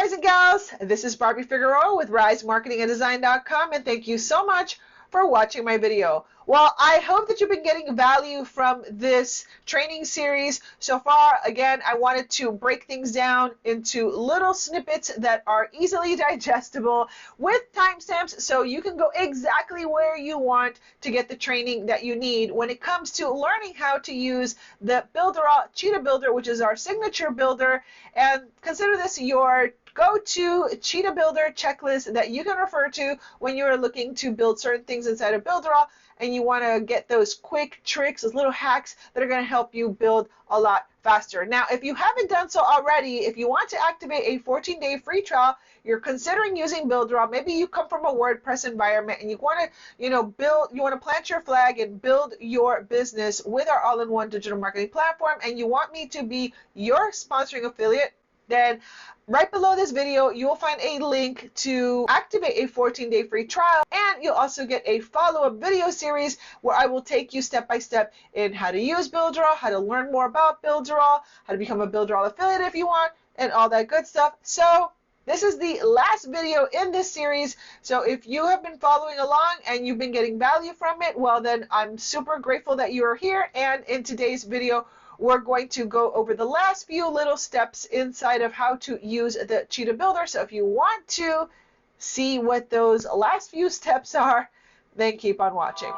guys and gals, this is Barbie Figueroa with RiseMarketingAndDesign.com, and thank you so much for watching my video. Well, I hope that you've been getting value from this training series so far. Again, I wanted to break things down into little snippets that are easily digestible with timestamps so you can go exactly where you want to get the training that you need when it comes to learning how to use the Builderall Cheetah Builder, which is our signature builder, and consider this your go-to cheetah builder checklist that you can refer to when you're looking to build certain things inside of Builderall and you want to get those quick tricks, those little hacks that are going to help you build a lot faster. Now, if you haven't done so already, if you want to activate a 14-day free trial, you're considering using Builderall, maybe you come from a WordPress environment and you want to plant your flag and build your business with our all-in-one digital marketing platform, and you want me to be your sponsoring affiliate, then right below this video, you will find a link to activate a 14-day free trial, and you'll also get a follow-up video series where I will take you step by step in how to use Builderall, how to learn more about Builderall, how to become a Builderall affiliate if you want, and all that good stuff. So this is the last video in this series. So if you have been following along and you've been getting value from it, well then I'm super grateful that you are here. And in today's video, we're going to go over the last few little steps inside of how to use the Cheetah Builder. So if you want to see what those last few steps are, then keep on watching.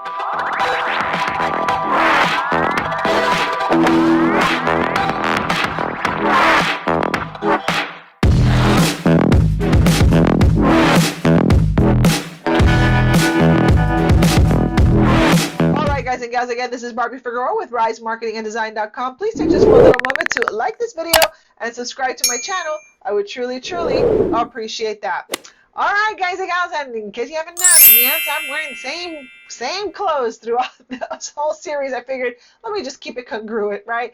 Guys and gals, again, this is Barbie Figueroa with RiseMarketingAndDesign.com. Please take just one little moment to like this video and subscribe to my channel. I would truly appreciate that. All right, guys and gals, and in case you haven't noticed, yes, I'm wearing the same clothes throughout this whole series. I figured, let me just keep it congruent, right?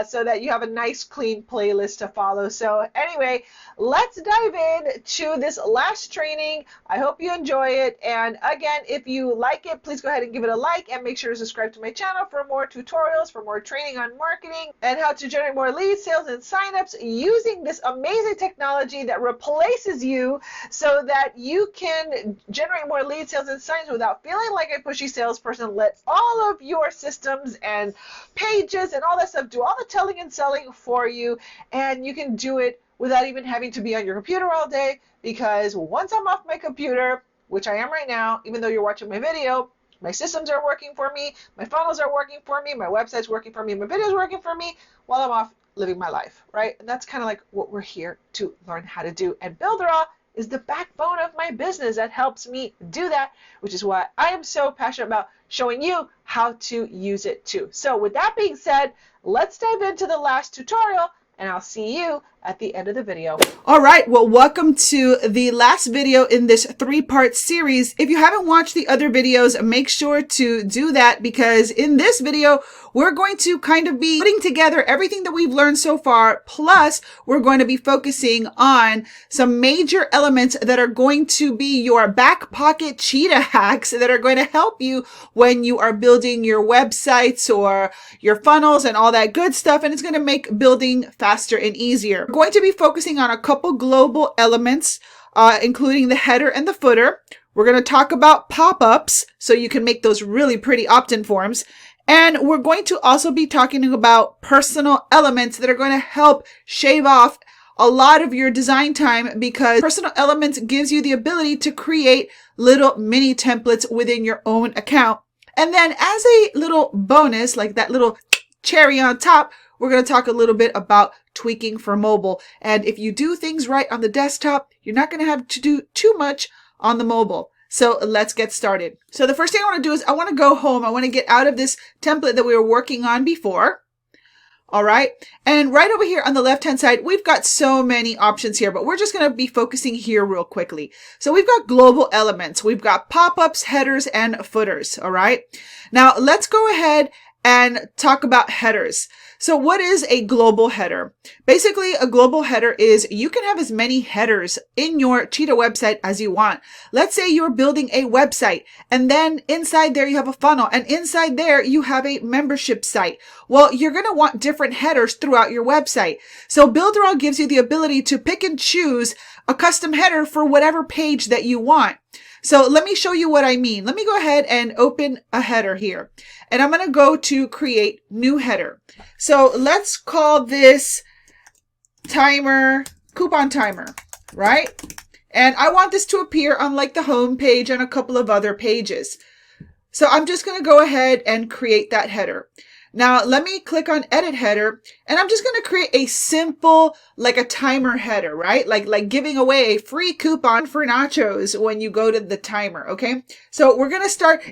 So that you have a nice, clean playlist to follow. So anyway, let's dive in to this last training. I hope you enjoy it. And again, if you like it, please go ahead and give it a like and make sure to subscribe to my channel for more tutorials, for more training on marketing and how to generate more leads, sales, and signups using this amazing technology that replaces you so that you can generate more leads, sales, and signups without feeling like a pushy salesperson. Let all of your systems and pages and all that stuff do all the telling and selling for you, and you can do it without even having to be on your computer all day, because once I'm off my computer, which I am right now, even though you're watching my video, my systems are working for me, my funnels are working for me, my website's working for me, my video's working for me while I'm off living my life, right? And that's kind of like what we're here to learn how to do. And Builderall is the backbone of my business that helps me do that, which is why I am so passionate about showing you how to use it too. So with that being said, let's dive into the last tutorial, and I'll see you at the end of the video. All right, well, welcome to the last video in this three-part series. If you haven't watched the other videos, make sure to do that, because in this video, we're going to kind of be putting together everything that we've learned so far, plus we're going to be focusing on some major elements that are going to be your back pocket cheetah hacks that are going to help you when you are building your websites or your funnels and all that good stuff, and it's going to make building faster and easier. We're going to be focusing on a couple global elements, including the header and the footer. We're going to talk about pop-ups, so you can make those really pretty opt-in forms. And we're going to also be talking about personal elements that are going to help shave off a lot of your design time, because personal elements gives you the ability to create little mini templates within your own account. And then as a little bonus, like that little cherry on top, we're going to talk a little bit about tweaking for mobile. And if you do things right on the desktop, you're not going to have to do too much on the mobile. So let's get started. So the first thing I want to do is I want to go home. I want to get out of this template that we were working on before. All right. And right over here on the left-hand side, we've got so many options here, but we're just going to be focusing here real quickly. So we've got global elements. We've got pop-ups, headers, and footers. All right. Now let's go ahead and talk about headers. So what is a global header? Basically, a global header is you can have as many headers in your Cheetah website as you want. Let's say you're building a website and then inside there you have a funnel and inside there you have a membership site. Well, you're going to want different headers throughout your website. So Builderall gives you the ability to pick and choose a custom header for whatever page that you want. So let me show you what I mean. Let me go ahead and open a header here. And I'm going to go to create new header. So let's call this timer, coupon timer, right? And I want this to appear on like the home page and a couple of other pages. So I'm just going to go ahead and create that header. Now let me click on edit header and I'm just going to create a simple, like a timer header, right? Like giving away a free coupon for nachos when you go to the timer. Okay. So we're going to start,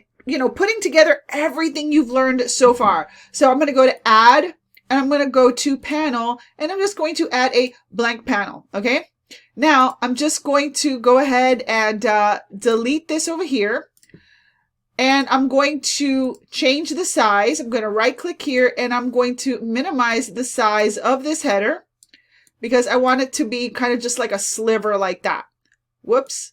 putting together everything you've learned so far. So I'm going to go to add and I'm going to go to panel and I'm just going to add a blank panel. Okay. Now I'm just going to go ahead and delete this over here. And I'm going to change the size. I'm going to right click here and I'm going to minimize the size of this header because I want it to be kind of just like a sliver like that. Whoops.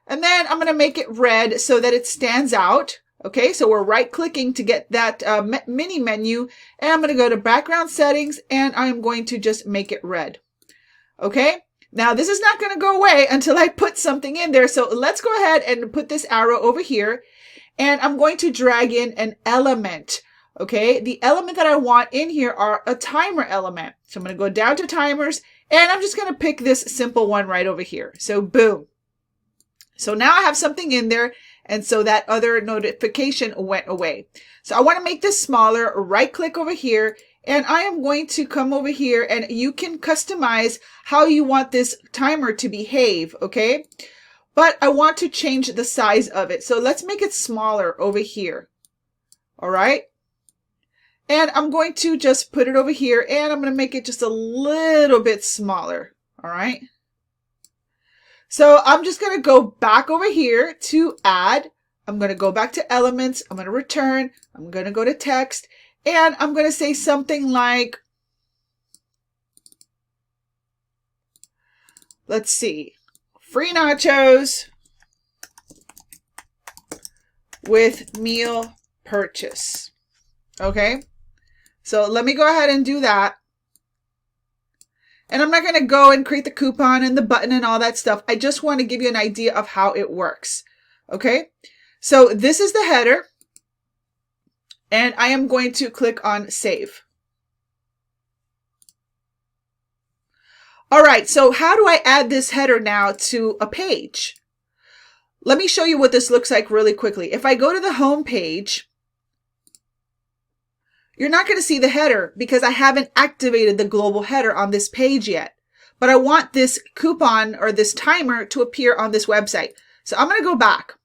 And then I'm going to make it red so that it stands out. Okay, so we're right clicking to get that mini menu and I'm going to go to background settings and I'm going to just make it red. Okay, now this is not going to go away until I put something in there. So let's go ahead and put this arrow over here. And I'm going to drag in an element. Okay, the element that I want in here are a timer element. So I'm going to go down to timers and I'm just going to pick this simple one right over here. So boom. So now I have something in there. And so that other notification went away. So I want to make this smaller, right click over here. And I am going to come over here and you can customize how you want this timer to behave. Okay. But I want to change the size of it. So let's make it smaller over here. All right. And I'm going to just put it over here and I'm going to make it just a little bit smaller. All right. So I'm just going to go back over here to add. I'm going to go back to elements. I'm going to return. I'm going to go to text and I'm going to say something like, let's see. Free nachos with meal purchase. Okay. So let me go ahead and do that. And I'm not going to go and create the coupon and the button and all that stuff. I just want to give you an idea of how it works. Okay. So this is the header. And I am going to click on save. All right, so how do I add this header now to a page? Let me show you what this looks like really quickly. If I go to the home page, you're not going to see the header because I haven't activated the global header on this page yet. But I want this coupon or this timer to appear on this website. So I'm going to go back.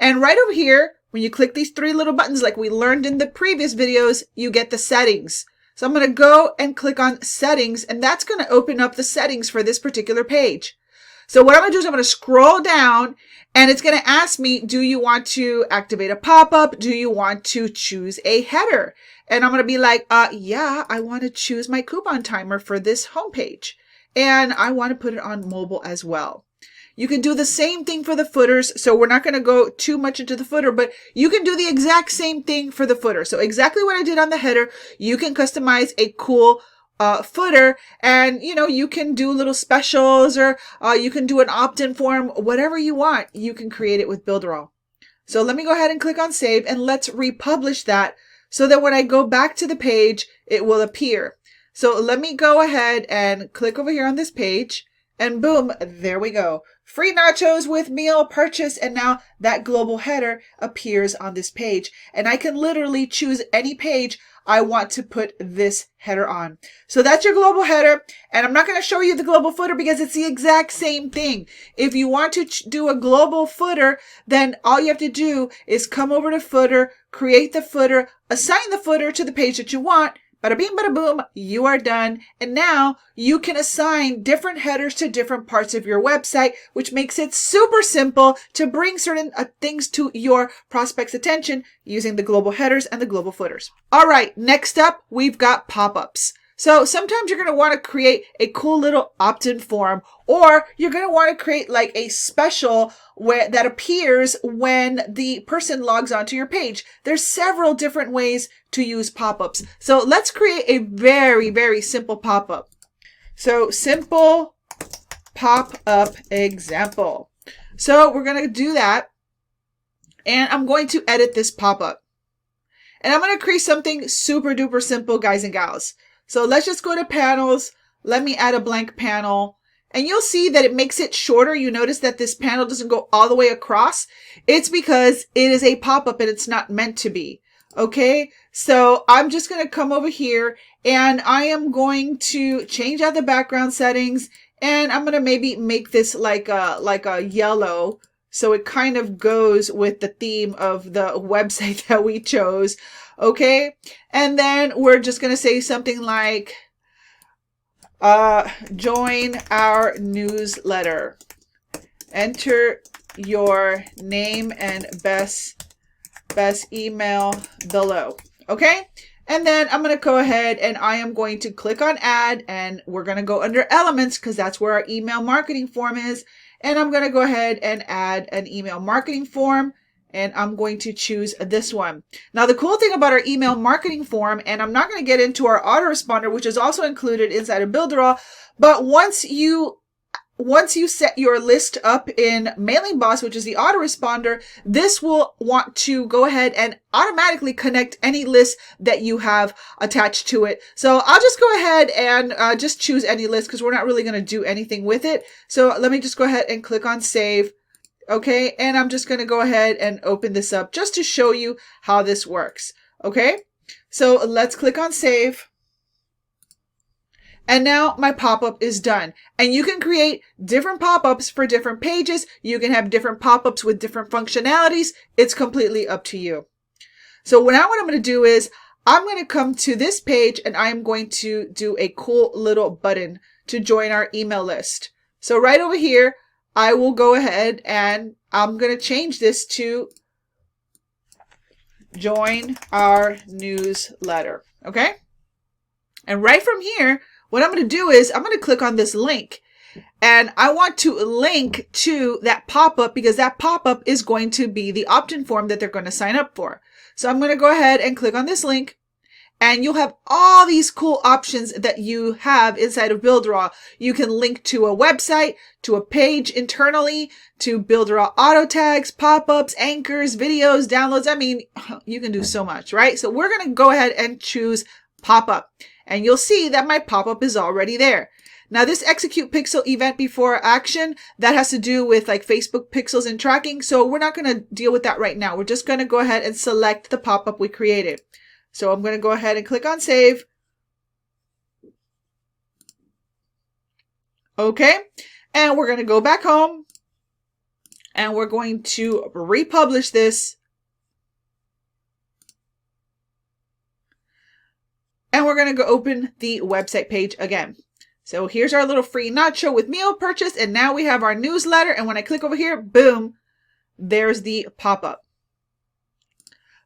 And right over here, when you click these three little buttons like we learned in the previous videos, you get the settings. So I'm going to go and click on settings and that's going to open up the settings for this particular page. So what I'm going to do is I'm going to scroll down and it's going to ask me, do you want to activate a pop-up? Do you want to choose a header? And I'm going to be like, yeah, I want to choose my coupon timer for this homepage. And I want to put it on mobile as well. You can do the same thing for the footers. So we're not going to go too much into the footer, but you can do the exact same thing for the footer. So exactly what I did on the header, you can customize a cool footer and, you can do little specials or you can do an opt-in form, whatever you want, you can create it with Builderall. So let me go ahead and click on save and let's republish that so that when I go back to the page, it will appear. So let me go ahead and click over here on this page and boom, there we go. Free nachos with meal purchase. And now that global header appears on this page. And I can literally choose any page I want to put this header on. So that's your global header. And I'm not going to show you the global footer because it's the exact same thing. If you want to do a global footer, then all you have to do is come over to footer, create the footer, assign the footer to the page that you want, Bada bing, bada boom, you are done. And now you can assign different headers to different parts of your website, which makes it super simple to bring certain things to your prospect's attention using the global headers and the global footers. All right, next up, we've got pop-ups. So sometimes you're going to want to create a cool little opt-in form, or you're going to want to create like a special where that appears when the person logs onto your page. There's several different ways to use pop-ups. So let's create a very, very simple pop-up. So simple pop-up example. So we're going to do that, and I'm going to edit this pop-up. And I'm going to create something super duper simple, guys and gals. So let's just go to panels. Let me add a blank panel, and you'll see that it makes it shorter. You notice that this panel doesn't go all the way across. It's because it is a pop-up and it's not meant to be. Okay, so I'm just going to come over here and I am going to change out the background settings, and I'm going to maybe make this like a yellow, so it kind of goes with the theme of the website that we chose. Okay, and then we're just going to say something like, join our newsletter. Enter your name and best email below. Okay, and then I'm going to go ahead and I am going to click on add, and we're going to go under elements because that's where our email marketing form is. And I'm going to go ahead and add an email marketing form. And I'm going to choose this one. Now, the cool thing about our email marketing form, and I'm not going to get into our autoresponder, which is also included inside of Builderall, but once you set your list up in Mailing Boss, which is the autoresponder, this will want to go ahead and automatically connect any list that you have attached to it. So I'll just go ahead and just choose any list because we're not really going to do anything with it. So let me just go ahead and click on save. Okay, and I'm just going to go ahead and open this up just to show you how this works. Okay, so let's click on save. And now my pop-up is done. And you can create different pop-ups for different pages. You can have different pop-ups with different functionalities. It's completely up to you. So now what I'm going to do is I'm going to come to this page and I'm going to do a cool little button to join our email list. So right over here, I will go ahead and I'm going to change this to join our newsletter. Okay. And right from here, what I'm going to do is I'm going to click on this link, and I want to link to that pop-up because that pop-up is going to be the opt-in form that they're going to sign up for. So I'm going to go ahead and click on this link. And you'll have all these cool options that you have inside of Builderall. You can link to a website, to a page internally, to Builderall auto tags, pop-ups, anchors, videos, downloads. I mean, you can do so much, right? So we're going to go ahead and choose pop-up. And you'll see that my pop-up is already there. Now this execute pixel event before action, that has to do with like Facebook pixels and tracking. So we're not going to deal with that right now. We're just going to go ahead and select the pop-up we created. So I'm going to go ahead and click on save. Okay. And we're going to go back home and we're going to republish this. And we're going to go open the website page again. So here's our little free nacho with meal purchase. And now we have our newsletter. And when I click over here, boom, there's the pop-up.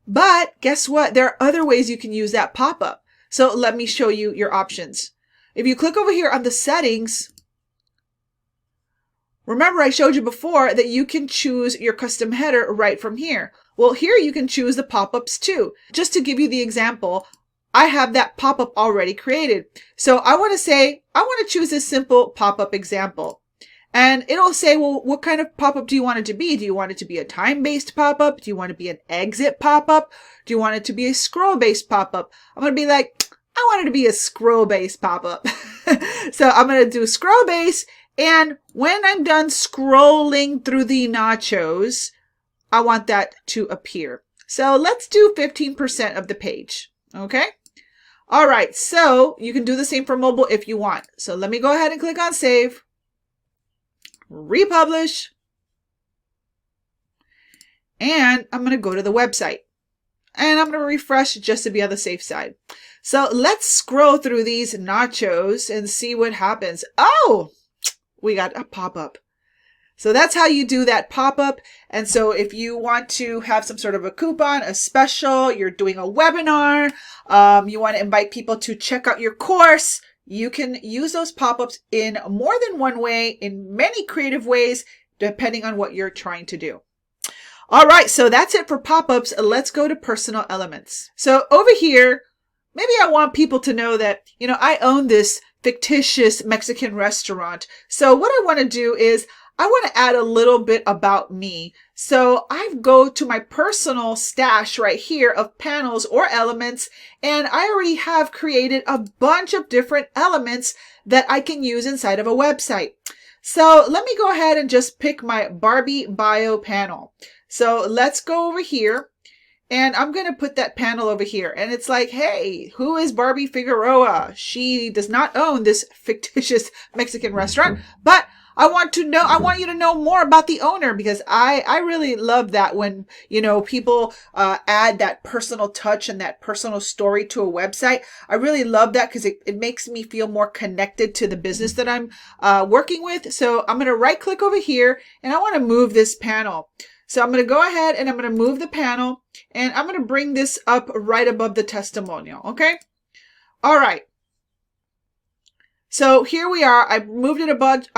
But guess what? There are other ways you can use that pop-up. So let me show you your options. If you click over here on the settings, remember I showed you before that you can choose your custom header right from here. Well, here you can choose the pop-ups too. Just to give you the example, I have that pop-up already created. So I want to choose this simple pop-up example. And it'll say, well, what kind of pop-up do you want it to be? Do you want it to be a time-based pop-up? Do you want it to be an exit pop-up? Do you want it to be a scroll-based pop-up? I'm going to be like, I want it to be a scroll-based pop-up. So I'm going to do scroll-based. And when I'm done scrolling through the nachos, I want that to appear. So let's do 15% of the page. Okay. All right. So you can do the same for mobile if you want. So let me go ahead and click on save. Republish, and I'm going to go to the website and I'm going to refresh just to be on the safe side. So let's scroll through these nachos and see what happens. Oh, we got a pop-up. So that's how you do that pop-up. And so if you want to have some sort of a coupon, a special, you're doing a webinar, you want to invite people to check out your course, you can use those pop-ups in more than one way, in many creative ways, depending on what you're trying to do. All right, so that's it for pop-ups. Let's go to personal elements. So over here, maybe I want people to know that, you know, I own this fictitious Mexican restaurant. So what I want to do is I want to add a little bit about me. So I go to my personal stash right here of panels or elements, and I already have created a bunch of different elements that I can use inside of a website. So let me go ahead and just pick my Barbie bio panel. So let's go over here, and I'm going to put that panel over here. And it's like, hey, who is Barbie Figueroa? She does not own this fictitious Mexican restaurant, but I want you to know more about the owner, because I really love that when, you know, people add that personal touch and that personal story to a website. I really love that because it makes me feel more connected to the business that I'm working with. So I'm going to right click over here, and I want to move this panel. So I'm going to go ahead and I'm going to move the panel, and I'm going to bring this up right above the testimonial. Okay. All right. So here we are. I moved it above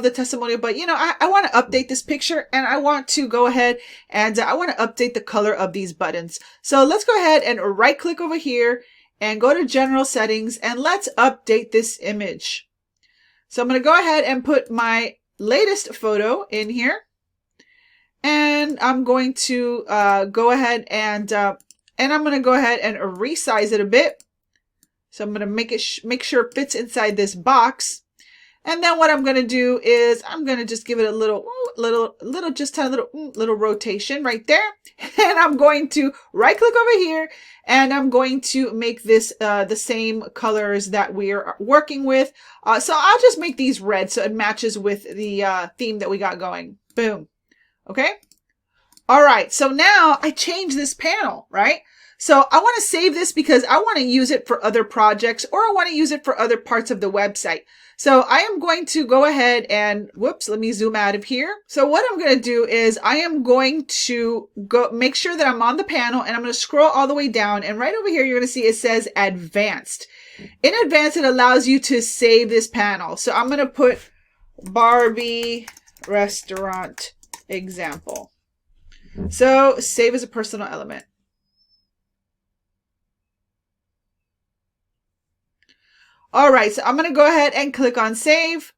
the testimonial, but you know, I want to update this picture, and I want to go ahead and I want to update the color of these buttons. So let's go ahead and right click over here and go to general settings, and let's update this image. So I'm going to go ahead and put my latest photo in here, and I'm going to go ahead and I'm going to go ahead and resize it a bit. So I'm going to make sure it fits inside this box. And then what I'm going to do is I'm going to just give it a little rotation right there. And I'm going to right click over here, and I'm going to make this the same colors that we're working with. So I'll just make these red so it matches with the theme that we got going. Boom. Okay. All right. So now I change this panel, right? So I want to save this because I want to use it for other projects, or I want to use it for other parts of the website. So I am going to go ahead and, whoops, let me zoom out of here. So what I'm going to do is I am going to go make sure that I'm on the panel, and I'm going to scroll all the way down. And right over here, you're going to see it says advanced. In advanced, it allows you to save this panel. So I'm going to put Barbie restaurant example. So save as a personal element. All right, so I'm going to go ahead and click on save.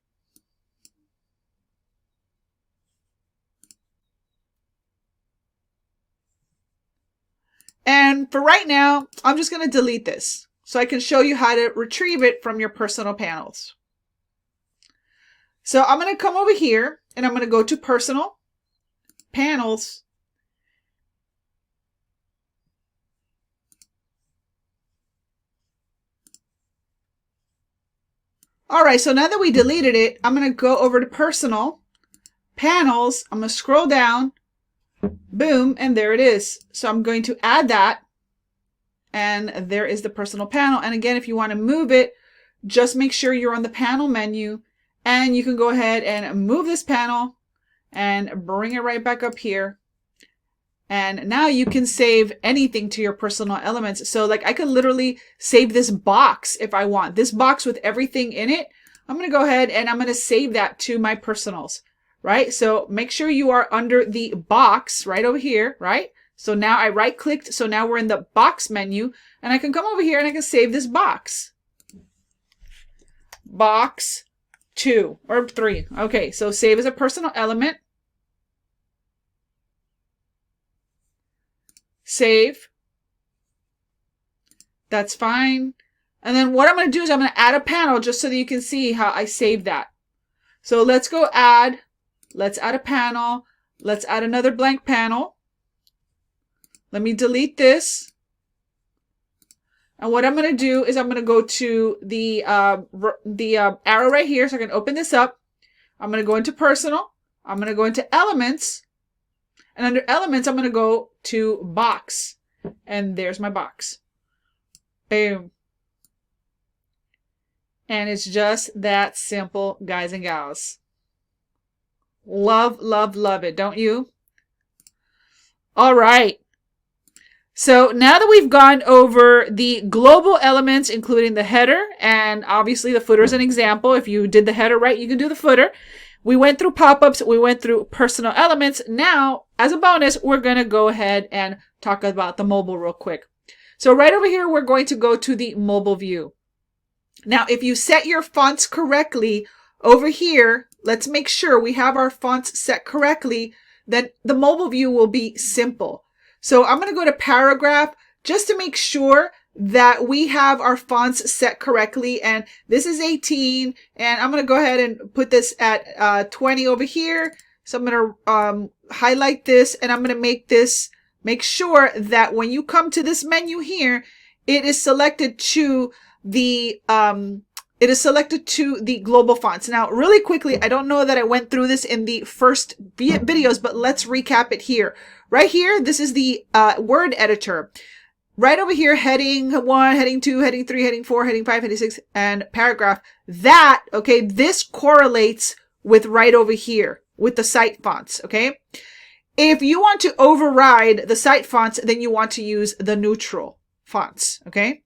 And for right now, I'm just going to delete this so I can show you how to retrieve it from your personal panels. So I'm going to come over here, and I'm going to go to personal panels. All right, so now that we deleted it, I'm going to go over to personal panels. I'm going to scroll down, boom, and there it is. So I'm going to add that, and there is the personal panel. And again, if you want to move it, just make sure you're on the panel menu, and you can go ahead and move this panel and bring it right back up here. And now you can save anything to your personal elements. So like I could literally save this box if I want. This box with everything in it. I'm going to go ahead and I'm going to save that to my personals, right? So make sure you are under the box right over here, right? So now I right clicked. So now we're in the box menu, and I can come over here and I can save this box. Box 2 or 3. Okay, so save as a personal element. Save. That's fine. And then what I'm going to do is I'm going to add a panel just so that you can see how I saved that. So let's go add. Let's add a panel. Let's add another blank panel. Let me delete this. And what I'm going to do is I'm going to go to the arrow right here so I can open this up. I'm going to go into personal. I'm going to go into elements. And under elements, I'm going to go to box. And there's my box. Boom. And it's just that simple, guys and gals. Love, love, love it, don't you? All right. So now that we've gone over the global elements, including the header, and obviously the footer is an example. If you did the header right, you can do the footer. We went through pop-ups. We went through personal elements. Now, as a bonus, we're going to go ahead and talk about the mobile real quick. So right over here, we're going to go to the mobile view. Now, if you set your fonts correctly over here, let's make sure we have our fonts set correctly, then the mobile view will be simple. So I'm going to go to paragraph just to make sure that we have our fonts set correctly. And this is 18. And I'm going to go ahead and put this at 20 over here. So I'm going to highlight this, and I'm going to make sure that when you come to this menu here, it is selected to the global fonts. Now, really quickly, I don't know that I went through this in the first videos, but let's recap it here. Right here, this is the word editor. Right over here, heading 1, heading 2, heading 3, heading 4, heading 5, heading 6, and paragraph. This correlates with right over here with the site fonts, okay? If you want to override the site fonts, then you want to use the neutral fonts, okay?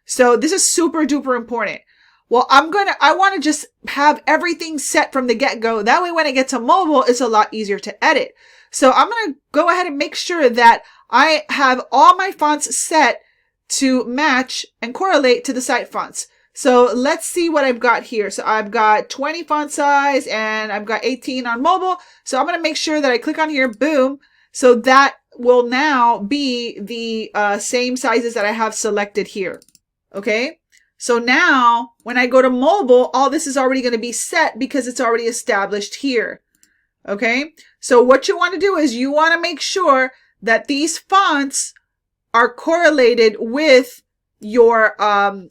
So this is super duper important. Well, I want to just have everything set from the get-go. That way, when I get to mobile, it's a lot easier to edit. So I'm going to go ahead and make sure that I have all my fonts set to match and correlate to the site fonts. So let's see what I've got here. So I've got 20 font size and I've got 18 on mobile. So I'm going to make sure that I click on here, boom. So that will now be the same sizes that I have selected here. Okay. So now when I go to mobile, all this is already going to be set because it's already established here. Okay. So what you want to do is you want to make sure that these fonts are correlated with your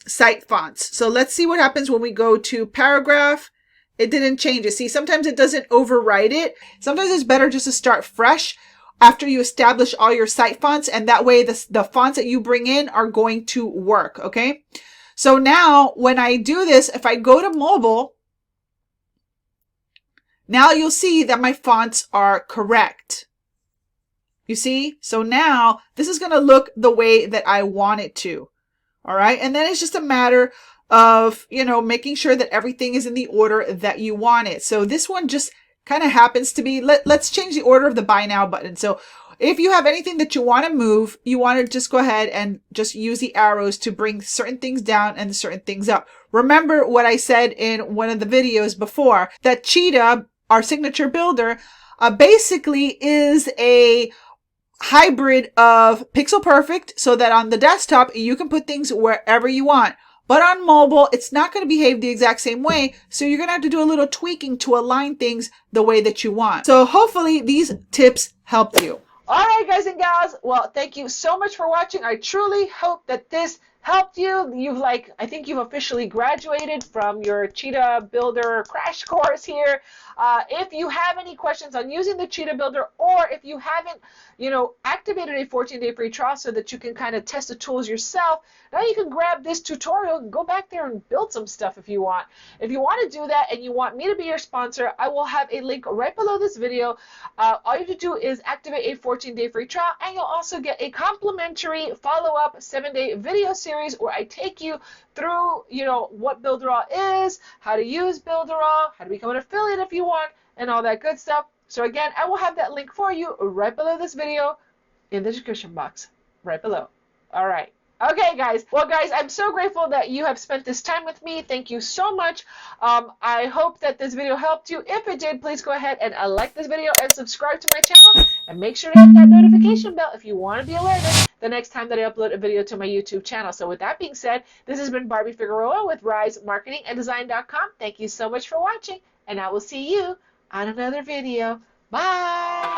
site fonts. So let's see what happens when we go to paragraph. It didn't change it. See, sometimes it doesn't override it. Sometimes it's better just to start fresh after you establish all your site fonts, and that way the fonts that you bring in are going to work, okay? So now when I do this, if I go to mobile, now you'll see that my fonts are correct. You see? So now this is going to look the way that I want it to. All right. And then it's just a matter of, making sure that everything is in the order that you want it. So this one just kind of happens to be, let's change the order of the buy now button. So if you have anything that you want to move, you want to just go ahead and just use the arrows to bring certain things down and certain things up. Remember what I said in one of the videos before, that Cheetah, our signature builder, basically is a hybrid of Pixel Perfect, so that on the desktop, you can put things wherever you want. But on mobile, it's not going to behave the exact same way. So you're going to have to do a little tweaking to align things the way that you want. So hopefully these tips helped you. All right, guys and gals. Well, thank you so much for watching. I truly hope that this helped you. I think you've officially graduated from your Cheetah Builder crash course here. If you have any questions on using the Cheetah Builder, or if you haven't, activated a 14-day free trial so that you can kind of test the tools yourself, now you can grab this tutorial and go back there and build some stuff if you want. If you want to do that and you want me to be your sponsor, I will have a link right below this video. All you have to do is activate a 14-day free trial, and you'll also get a complimentary follow-up 7-day video series where I take you through, what Builderall is, how to use Builderall, how to become an affiliate if you want, and all that good stuff. So again, I will have that link for you right below this video in the description box, right below. All right. Okay, guys. Well, guys, I'm so grateful that you have spent this time with me. Thank you so much. I hope that this video helped you. If it did, please go ahead and like this video and subscribe to my channel. And make sure to hit that notification bell if you want to be alerted the next time that I upload a video to my YouTube channel. So with that being said, this has been Barbie Figueroa with RiseMarketingAndDesign.com. Thank you so much for watching, and I will see you on another video. Bye!